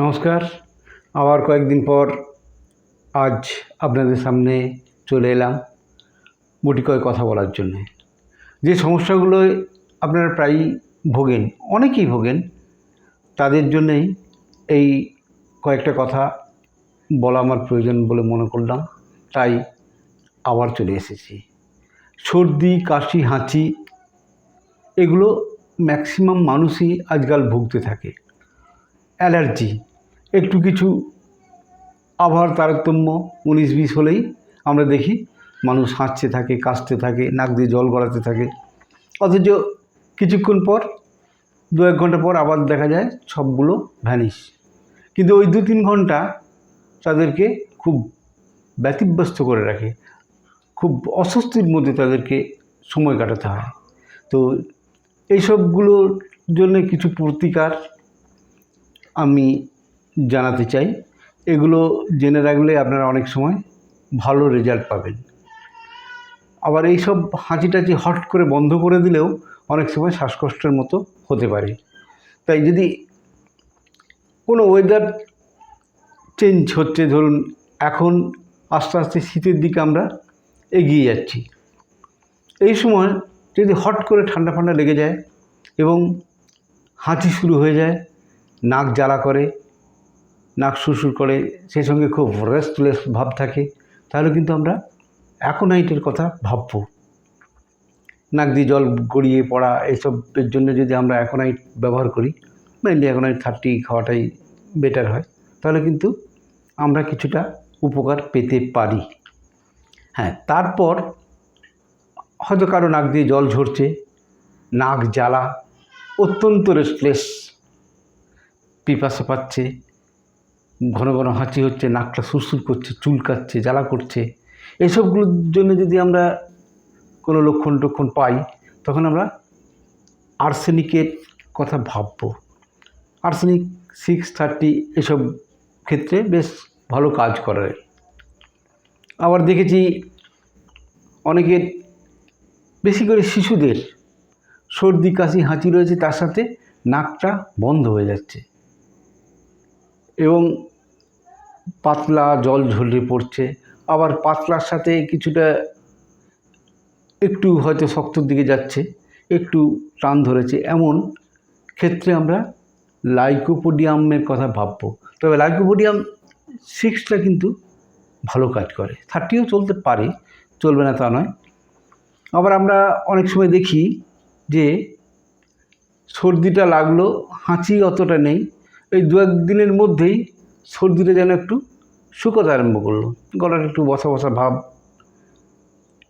নমস্কার। আবার কয়েকদিন পর আজ আপনাদের সামনে চলে এলাম গুটি কয়েক কথা বলার জন্যে। যে সমস্যাগুলোয় আপনারা প্রায়ই ভোগেন, অনেকেই ভোগেন, তাদের জন্যেই এই কয়েকটা কথা বলা আমার প্রয়োজন বলে মনে করলাম, তাই আবার চলে এসেছি। সর্দি, কাশি, হাঁচি এগুলো ম্যাক্সিমাম মানুষই আজকাল ভুগতে থাকে। অ্যালার্জি, একটু কিছু আবহাওয়ার তারতম্য 19-20 হলেই আমরা দেখি মানুষ হাঁচতে থাকে, কাশতে থাকে, নাক দিয়ে জল গড়াতে থাকে। অথচ কিছুক্ষণ পর 2-1 ঘন্টা পর আবার দেখা যায় সবগুলো ভ্যানিশ। কিন্তু ওই 2-3 ঘন্টা তাদেরকে খুব ব্যতিব্যস্ত করে রাখে, খুব অস্বস্তির মধ্যে তাদেরকে সময় কাটাতে হয়। তো এইসবগুলোর জন্য কিছু প্রতিকার আমি জানাতে চাই। এগুলো জেনে রাখলে আপনারা অনেক সময় ভালো রেজাল্ট পাবেন। আবার এইসব হাঁচি টাচি হট করে বন্ধ করে দিলেও অনেক সময় শ্বাসকষ্টের মতো হতে পারে। তাই যদি কোনো ওয়েদার চেঞ্জ হচ্ছে, ধরুন এখন আস্তে আস্তে শীতের দিকে আমরা এগিয়ে যাচ্ছি, এই সময় যদি হট করে ঠান্ডা ঠান্ডা লেগে যায় এবং হাঁচি শুরু হয়ে যায়, নাক জ্বালা করে, নাক সুরসুর করে, সেই সঙ্গে খুব রেস্টলেস ভাব থাকে, তাহলে কিন্তু আমরা অ্যাকোনাইটের কথা ভাববো। নাক দিয়ে জল গড়িয়ে পড়া এসবের জন্য যদি আমরা অ্যাকোনাইট ব্যবহার করি, মেনলি অ্যাকোনাইট 30 খাওয়াটাই বেটার হয়, তাহলে কিন্তু আমরা কিছুটা উপকার পেতে পারি। হ্যাঁ, তারপর হয়তো কারো নাক দিয়ে জল ঝরছে, নাক জ্বালা, অত্যন্ত রেস্টলেস, পিপাসা পাচ্ছে, ঘন ঘন হাঁচি হচ্ছে, নাকটা সুরসুর করছে, চুলকাচ্ছে, জ্বালা করছে, এসবগুলোর জন্য যদি আমরা কোনো লক্ষণ পাই, তখন আমরা আর্সেনিকের কথা ভাববো। আর্সেনিক 630 এসব ক্ষেত্রে বেশ ভালো কাজ করে। আবার দেখেছি অনেকের, বেশি করে শিশুদের সর্দি, কাশি, হাঁচি রয়েছে, তার সাথে নাকটা বন্ধ হয়ে যাচ্ছে এবং পাতলা জল ঝরে পড়ছে। আবার পাতলার সাথে কিছুটা একটু হয়তো শক্তর দিকে যাচ্ছে, একটু টান ধরেছে, এমন ক্ষেত্রে আমরা লাইকোপোডিয়ামের কথা ভাববো। তবে লাইকোপোডিয়াম 6টা কিন্তু ভালো কাজ করে, 30ও চলতে পারে, চলবে না তা নয়। আবার আমরা অনেক সময় দেখি যে সর্দিটা লাগলো, হাঁচি অতটা নেই, এই 2-1 দিনের মধ্যেই সর্দিটা যেন একটু শুকোতে আরম্ভ করলো, গলাটা একটু বসা বসা ভাব,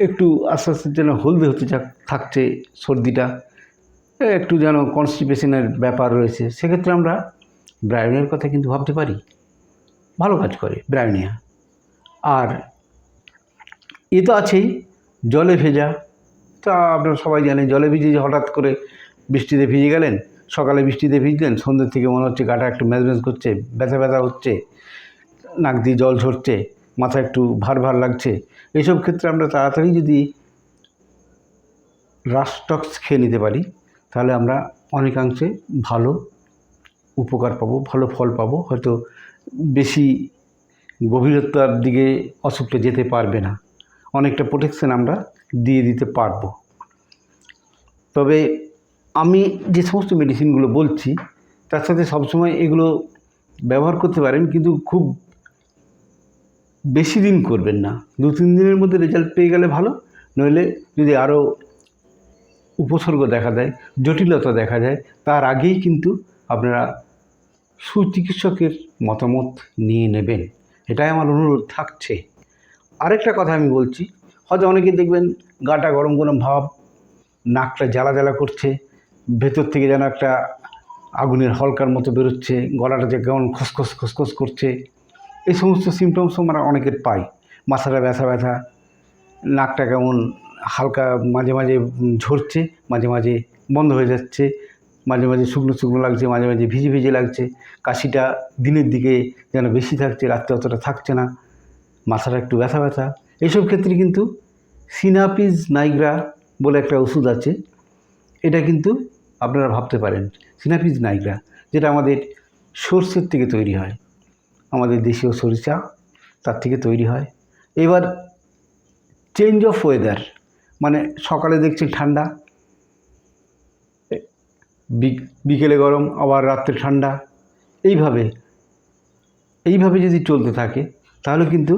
একটু আস্তে আস্তে যেন হলদে হতে থাকছে সর্দিটা, একটু যেন কনস্টিপেশনের ব্যাপার রয়েছে। সেক্ষেত্রে আমরা ব্রায়োনিয়ার কথা কিন্তু ভাবতে পারি, ভালো কাজ করে ব্রায়োনিয়া। আর এ তো আছেই জলে ভেজা, তা আপনারা সবাই জানেন, জলে ভিজে যে হঠাৎ করে বৃষ্টিতে ভিজে গেলেন, সকালে বৃষ্টিতে ভিজলেন, সন্ধ্যের থেকে মনে হচ্ছে গাটা একটু ম্যাজম্যাজ করছে, ব্যথা ব্যথা হচ্ছে, নাক দিয়ে জল ঝরছে, মাথা একটু ভার ভার লাগছে, এইসব ক্ষেত্রে আমরা তাড়াতাড়ি যদি রাস্টক্স খেয়ে নিতে পারি, তাহলে আমরা অনেকাংশে ভালো উপকার পাবো, ভালো ফল পাবো। হয়তো বেশি গভীরতার দিকে অসুখটা যেতে পারবে না, অনেকটা প্রোটেকশন আমরা দিয়ে দিতে পারবো। তবে আমি যে সমস্ত মেডিসিনগুলো বলছি, তার সাথে সবসময় এগুলো ব্যবহার করতে পারেন, কিন্তু খুব বেশি দিন করবেন না। 2-3 দিনের মধ্যে রেজাল্ট পেয়ে গেলে ভালো, নইলে যদি আরও উপসর্গ দেখা দেয়, জটিলতা দেখা যায়, তার আগেই কিন্তু আপনারা সুচিকিৎসকের মতামত নিয়ে নেবেন, এটাই আমার অনুরোধ থাকছে। আরেকটা কথা আমি বলছি, হয়তো অনেকে দেখবেন গাটা গরম গরম ভাব, নাকটা জ্বালা জ্বালা করছে, ভেতর থেকে যেন একটা আগুনের হলকার মতো বেরোচ্ছে, গলাটা যে কেমন খসখস খসখস করছে, এই সমস্ত সিমটমস আমরা অনেকের পাই। মাথাটা ব্যথা ব্যথা, নাকটা কেমন হালকা মাঝে মাঝে ঝরছে, মাঝে মাঝে বন্ধ হয়ে যাচ্ছে, মাঝে মাঝে শুকনো শুকনো লাগছে, মাঝে মাঝে ভিজে ভিজে লাগছে, কাশিটা দিনের দিকে যেন বেশি থাকছে, রাত্রে অতটা থাকছে না, মাথাটা একটু ব্যথা ব্যথা। এইসব ক্ষেত্রে কিন্তু সিনাপিজ নাইগ্রা বলে একটা ওষুধ আছে, এটা কিন্তু আপনারা ভাবতে পারেন। সিনাপিজ নাইগ্রা, যেটা আমাদের সর্ষের থেকে তৈরি হয়, আমাদের দেশীয় সরিষা তার থেকে তৈরি হয়। এবার চেঞ্জ অফ ওয়েদার, মানে সকালে দেখছি ঠান্ডা, বিকেলে গরম, আবার রাত্রে ঠান্ডা, এইভাবে যদি চলতে থাকে তাহলে কিন্তু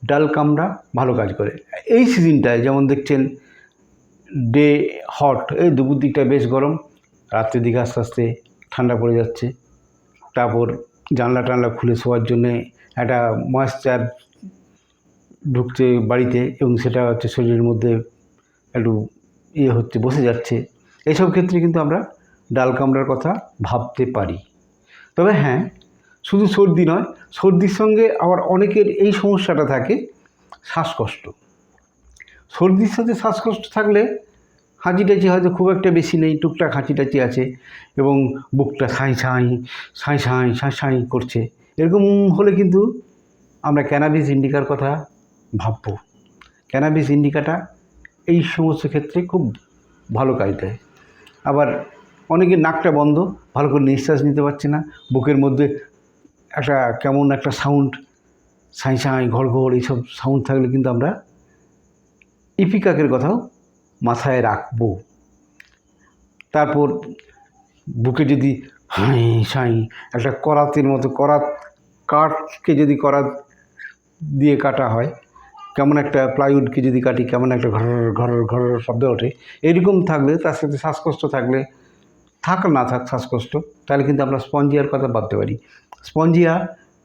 ডাল কামড়া ভালো কাজ করে। এই সিজনটায় যেমন দেখছেন ডে হট, এই দুপুর দিকটা বেশ গরম, রাত্রের দিকে আস্তে আস্তে ঠান্ডা পড়ে যাচ্ছে। তারপর জানলা টানলা খুলে শোয়ার জন্যে একটা ময়েশ্চার ঢুকছে বাড়িতে এবং সেটা হচ্ছে শরীরের মধ্যে একটু হচ্ছে, বসে যাচ্ছে। এইসব ক্ষেত্রে কিন্তু আমরা ডাল কামড়ার কথা ভাবতে পারি। তবে হ্যাঁ, শুধু সর্দি নয়, সর্দির সঙ্গে আবার অনেকের এই সমস্যাটা থাকে, শ্বাসকষ্ট। সর্দির সাথে শ্বাসকষ্ট থাকলে হাঁচি-টাচি হয়তো খুব একটা বেশি নেই, টুকটাক হাঁচি-টাচি আছে এবং বুকটা সাঁই সাঁই করছে। এরকম হলে কিন্তু আমরা ক্যানাবিস ইন্ডিকার কথা ভাববো। ক্যানাবিস ইন্ডিকাটা এই সমস্ত ক্ষেত্রে খুব ভালো কাজ দেয়। আবার অনেকের নাকটা বন্ধ, ভালো করে নিঃশ্বাস নিতে পারছে না, বুকের মধ্যে একটা কেমন একটা সাউন্ড, সাঁই ঘড়ঘড়, এইসব সাউন্ড থাকলে কিন্তু আমরা ইপিকাকের কথাও মাথায় রাখবো। তারপর বুকে যদি হাঁই সাঁই একটা করাতের মতো, কাঠকে যদি করাত দিয়ে কাটা হয়, কেমন একটা প্লাইউডকে যদি কাটি কেমন একটা ঘর শব্দ ওঠে, এরকম থাকলে, তার সাথে শ্বাসকষ্ট থাকলে, থাক না থাক শ্বাসকষ্ট, তাহলে কিন্তু আমরা স্পঞ্জিয়ার কথা ভাবতে পারি। স্পঞ্জিয়া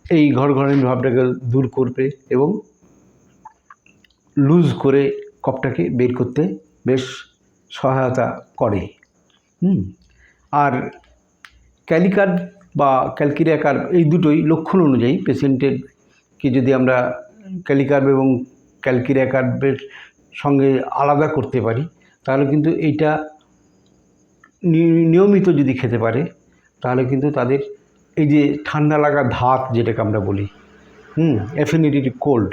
এই ঘরঘরানি ভাবটাকে দূর করবে এবং লুজ করে কফটাকে বের করতে বেশ সহায়তা করে। আর ক্যালিকার্ব বা ক্যালকেরিয়া কার্ব, এই দুটোই লক্ষণ অনুযায়ী পেশেন্টেরকে যদি আমরা ক্যালিকার্ব এবং ক্যালকেরিয়া কার্বের সঙ্গে আলাদা করতে পারি, তাহলে কিন্তু এইটা নিয়মিত যদি খেতে পারে, তাহলে কিন্তু তাদের এই যে ঠান্ডা লাগা ধাত যেটাকে আমরা বলি, অ্যাফিনিটি কোল্ড,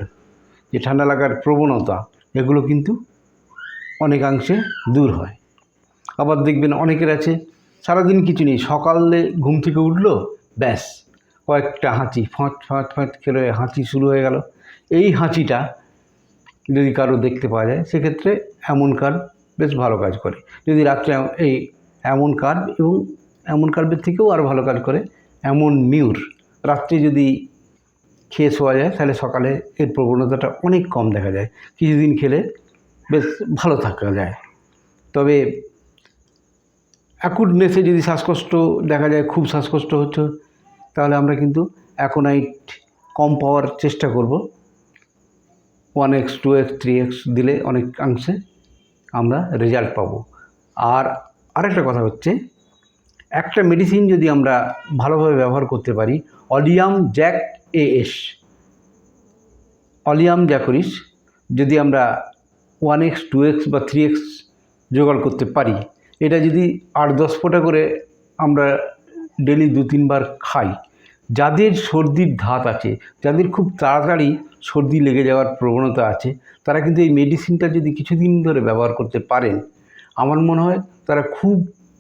যে ঠান্ডা লাগার প্রবণতা, এগুলো কিন্তু অনেকাংশে দূর হয়। আবার দেখবেন অনেকের আছে সারাদিন কিছু নেই, সকালে ঘুম থেকে উঠলো, ব্যাস কয়েকটা হাঁচি, ফাঁত করে হাঁচি শুরু হয়ে গেল। এই হাঁচিটা যদি কারো দেখতে পাওয়া যায়, সেক্ষেত্রে অ্যামন কার্ব বেশ ভালো কাজ করে। যদি রাত্রে এই অ্যামন কার্ব এবং অ্যামন কার্বের থেকেও আরও ভালো কাজ করে অ্যামন মিউর, রাত্রে যদি খেয়ে শোয়া যায়, তাহলে সকালে এর প্রবণতাটা অনেক কম দেখা যায়। কিছুদিন খেলে বেশ ভালো থাকা যায়। তবে অ্যাকুটনেসে যদি শ্বাসকষ্ট দেখা যায়, খুব শ্বাসকষ্ট হচ্ছে, তাহলে আমরা কিন্তু অ্যাকোনাইট কম পাওয়ার চেষ্টা করব। 1x 2x 3x দিলে অনেকাংশে আমরা রেজাল্ট পাবো। আর আরেকটা কথা হচ্ছে, একটা মেডিসিন যদি আমরা ভালোভাবে ব্যবহার করতে পারি, অলিয়াম জ্যাক এএস, অলিয়াম জ্যাকোরিস, যদি আমরা 1x 2x বা 3x জোগাড় করতে পারি, এটা যদি 8-10 ফোঁটা করে আমরা ডেলি 2-3 বার খাই, যাদের সর্দির ধাত আছে, যাদের খুব তাড়াতাড়ি সর্দি লেগে যাওয়ার প্রবণতা আছে, তারা কিন্তু এই মেডিসিনটা যদি কিছুদিন ধরে ব্যবহার করতে পারেন, আমার মনে হয় তারা খুব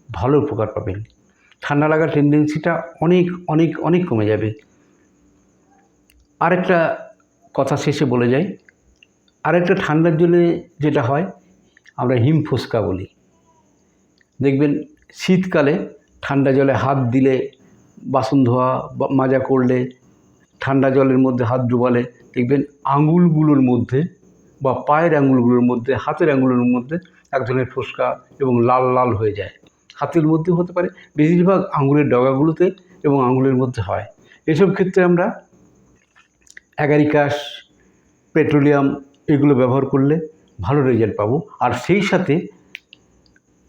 ভালো উপকার পাবেন। ঠান্ডা লাগার টেন্ডেন্সিটা অনেক অনেক অনেক কমে যাবে। আরেকটা কথা শেষে বলে যাই, আরেকটা ঠান্ডার জন্যে যেটা হয় আমরা হিমফোস্কা বলি। দেখবেন শীতকালে ঠান্ডা জলে হাত দিলে, বাসন ধোয়া মাজা করলে, ঠান্ডা জলের মধ্যে হাত ডুবালে দেখবেন আঙুলগুলোর মধ্যে বা পায়ের আঙুলগুলোর মধ্যে, হাতের আঙুলের মধ্যে এক ধরনের ফোস্কা এবং লাল লাল হয়ে যায়। হাতের মধ্যেও হতে পারে, বেশিরভাগ আঙুলের ডগাগুলোতে এবং আঙুলের মধ্যে হয়। এসব ক্ষেত্রে আমরা অ্যাগারিকাস, পেট্রোলিয়াম এগুলো ব্যবহার করলে ভালো রেজাল্ট পাবো। আর সেই সাথে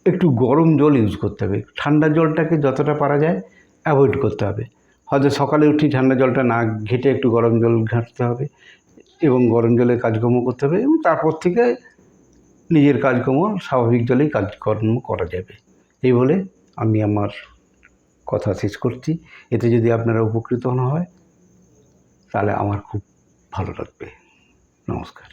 একটু গরম জল ইউজ করতে হবে। ঠান্ডা জলটাকে যতটা পারা যায় অ্যাভয়েড করতে হবে। হয়তো সকালে উঠি ঠান্ডা জলটা না ঘেঁটে একটু গরম জল ঘাঁটতে হবে এবং গরম জলে কাজকর্ম করতে হবে, এবং তারপর থেকে নিজের কাজকর্ম স্বাভাবিক জলেই কাজকর্ম করা যাবে। এই বলে আমি আমার কথা শেষ করছি। এতে যদি আপনারা উপকৃত হয়, তাহলে আমার খুব ভালো লাগবে। নমস্কার।